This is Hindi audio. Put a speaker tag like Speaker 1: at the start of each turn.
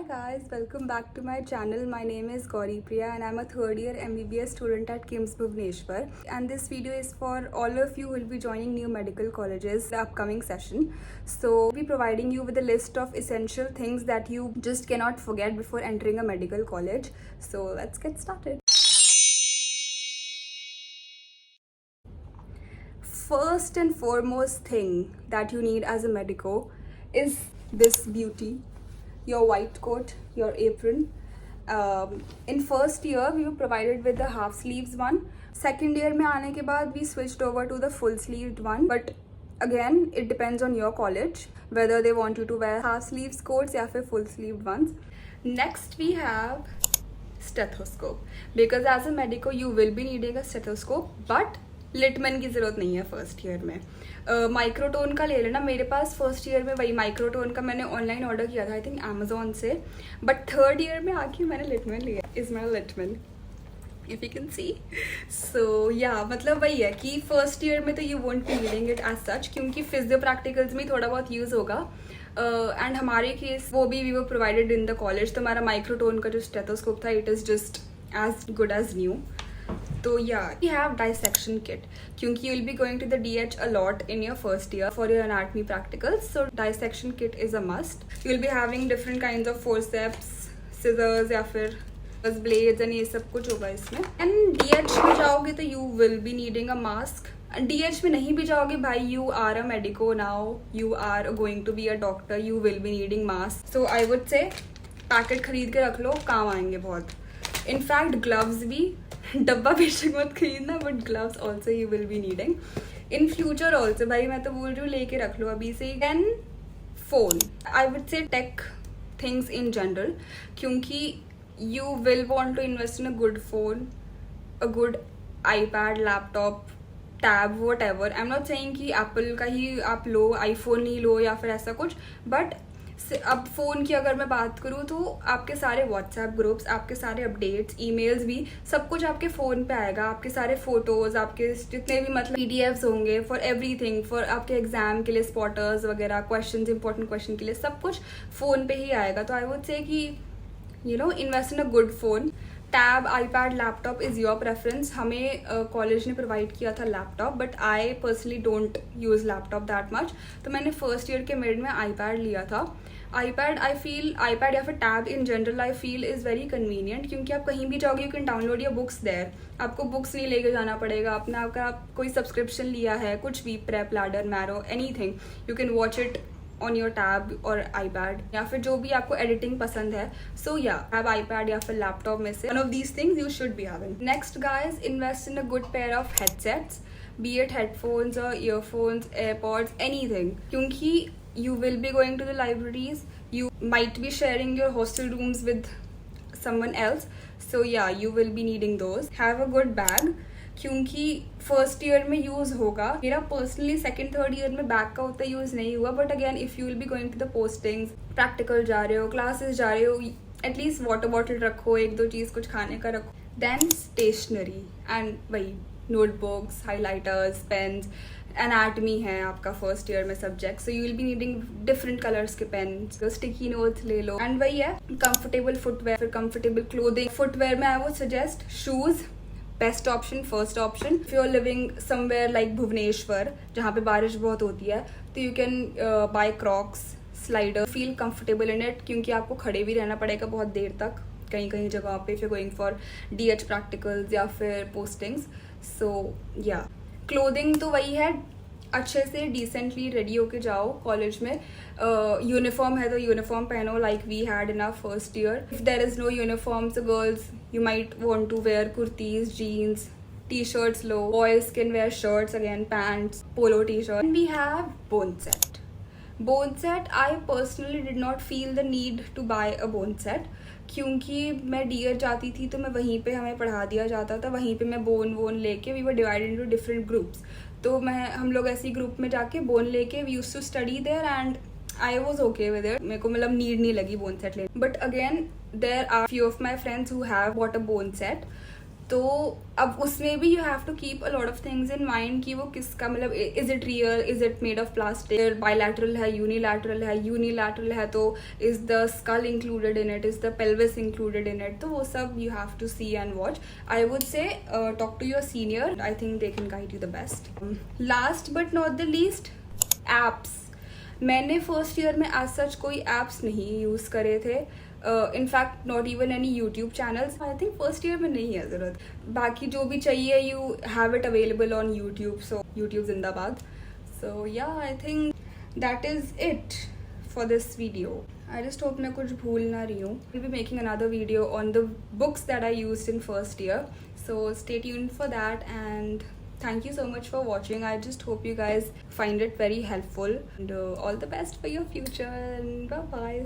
Speaker 1: guys, welcome back to my channel. My name is Gauri Priya and I'm a third year MBBS student at KIMS Bhubaneswar. And this video is for all of you who will be joining new medical colleges the upcoming session. So I'll be providing you with a list of essential things that you just cannot forget before entering a medical college. So let's get started. First and foremost thing that you need as a medico is this beauty. Your white coat, your apron. In first year, we were provided with the half sleeves one. Second year में आने के बाद we switched over to the full sleeved one. But again, it depends on your college whether they want you to wear half sleeves coats या फिर full sleeved ones. Next we have stethoscope because as a medico you will be needing a stethoscope, but Littmann की ज़रूरत नहीं है फर्स्ट ईयर में. माइक्रोटोन का ले लेना. मेरे पास फर्स्ट ईयर में वही माइक्रोटोन का मैंने ऑनलाइन ऑर्डर किया था आई थिंक अमेजोन से, बट थर्ड ईयर में आके मैंने लिटमैन लिया. Is my Littmann if you can see. So yeah मतलब वही है कि फर्स्ट ईयर में तो you won't be needing it as such क्योंकि फिजियो प्रैक्टिकल्स में थोड़ा बहुत यूज़ होगा. एंड हमारे केस वो भी we were provided in the college. तो हमारा माइक्रोटोन का जो स्टेथोस्कोप था it is just as good as new. तो या वी हैव डाइसेक्शन किट क्योंकि you will be going to the DH a lot in your first year for your anatomy practicals. So dissection kit is a must. You will be having different kinds of forceps, scissors या फिर blades and ये सब कुछ होगा इसमें. And DH में जाओगे तो you will be needing a mask. DH में नहीं भी जाओगे भाई, you are a medico now, you are going to be a doctor, you will be needing mask. So I would say packet खरीद के रख लो, काम आएंगे बहुत. इनफैक्ट ग्लव्स भी, डब्बा बेशक मत खरीदना, but gloves also you will be needing in future also. भाई मैं तो बोल रही हूँ लेके रख लो अभी से. Then phone, I would say take things in general क्योंकि you will want to invest in a good phone, a good iPad, laptop, tab, whatever. I am not saying कि एप्पल का ही आप लो, आईफोन ही लो या फिर ऐसा कुछ. बट अब फ़ोन की अगर मैं बात करूँ तो आपके सारे व्हाट्सएप ग्रुप्स, आपके सारे अपडेट्स, ईमेल्स भी सब कुछ आपके फ़ोन पे आएगा. आपके सारे फ़ोटोज़, आपके जितने भी मतलब PDFs होंगे फॉर एवरीथिंग, फॉर आपके एग्जाम के लिए स्पॉटर्स वगैरह, क्वेश्चंस, इंपॉर्टेंट क्वेश्चन के लिए सब कुछ फ़ोन पे ही आएगा. तो आई वुड से कि invest in a good phone. Tab, iPad, laptop is your preference. हमें कॉलेज ने प्रोवाइड किया था laptop, but I personally don't use laptop that much. तो मैंने फर्स्ट ईयर के मिड में iPad लिया था. iPad आई फील, iPad या फिर tab in general I feel is very convenient क्योंकि आप कहीं भी जाओगे you can download your books there. आपको बुक्स नहीं लेके जाना पड़ेगा. अपना आपका कोई सब्सक्रिप्शन लिया है, कुछ भी, prep, ladder, marrow, anything, you can watch it on your tab और iPad या फिर जो भी आपको एडिटिंग पसंद है. सो या हैव iPad या फिर लैपटॉप में से one of these things you should be having. Next guys, invest in a good pair of headsets, B it headphones और ईयरफोन्स, एयरपॉड्स, एनीथिंग. क्योंकि you will be going to the libraries, you might be sharing your hostel rooms with someone else, so yeah, you will be needing those. Have a good bag क्योंकि फर्स्ट ईयर में यूज़ होगा. मेरा पर्सनली सेकंड थर्ड ईयर में बैग का उतना यूज़ नहीं हुआ, but again if you will be going to the postings, practical जा रहे हो, क्लासेस जा रहे हो, एटलीस्ट वाटर बॉटल रखो, एक दो चीज़ कुछ खाने का रखो. देन स्टेशनरी एंड वही नोटबुक्स, हाईलाइटर्स, पेन्स. एनाटमी है आपका फर्स्ट ईयर में subject, so you will be needing different colours के पेन्स. स्टिकी नोट्स ले लो. एंड वही है कंफर्टेबल फुटवेयर, फिर कंफर्टेबल क्लोथिंग. फुटवेयर में I would suggest shoes, best option, first option. If you are living somewhere like Bhubaneswar जहाँ पे बारिश बहुत होती है तो you can buy crocs, slider. Feel comfortable in it क्योंकि आपको खड़े भी रहना पड़ेगा बहुत देर तक कहीं कहीं जगह पे if you going for DH practicals या फिर पोस्टिंग्स. सो या क्लोथिंग तो वही है, अच्छे से डिसेंटली रेडी होके जाओ कॉलेज में. यूनिफॉर्म है तो यूनिफॉर्म पहनो like we had in our first year. If there is no uniforms girls you might want to wear kurtis, jeans, T-shirts लो. Boys can wear shirts again, pants, polo T-shirt. We have bone set. Bone set I personally did not feel the need to buy a bone set क्योंकि मैं DH जाती थी तो मैं वहीं पे हमें पढ़ा दिया जाता था. वहीं पे मैं बोन वोन लेके, we were divided into different groups. तो हम लोग ऐसी ग्रुप में जाके बोन लेके we used to study there and I was okay with it. मेरे को मतलब नीड नहीं लगी बोन सेट लेने. But again there are few of my friends who have bought a bone set. तो अब उसमें भी you have to keep a lot of things in mind कि वो किसका मतलब is it real, is it made of plastic, bilateral है, यूनिलैटरल है तो is the skull included in it, is the pelvis included in it. तो वो सब you have to see and watch. I would say talk to your senior. I think they can guide you the best. Last but not the least, apps. मैंने फर्स्ट ईयर में एज सच कोई एप्स नहीं यूज़ करे थे. In fact not even any YouTube channels. I think first year में नहीं है ज़रूरत. बाकी जो भी चाहिए you have it available on YouTube. So YouTube जिंदाबाद. सो या I think that is it for this video. I just hope मैं कुछ भूल ना रही हूँ. Will be making another video on the books that I used in first year. So stay tuned for that, and thank you so much for watching. I just hope you guys find it very helpful, and all the best for your future, and bye bye.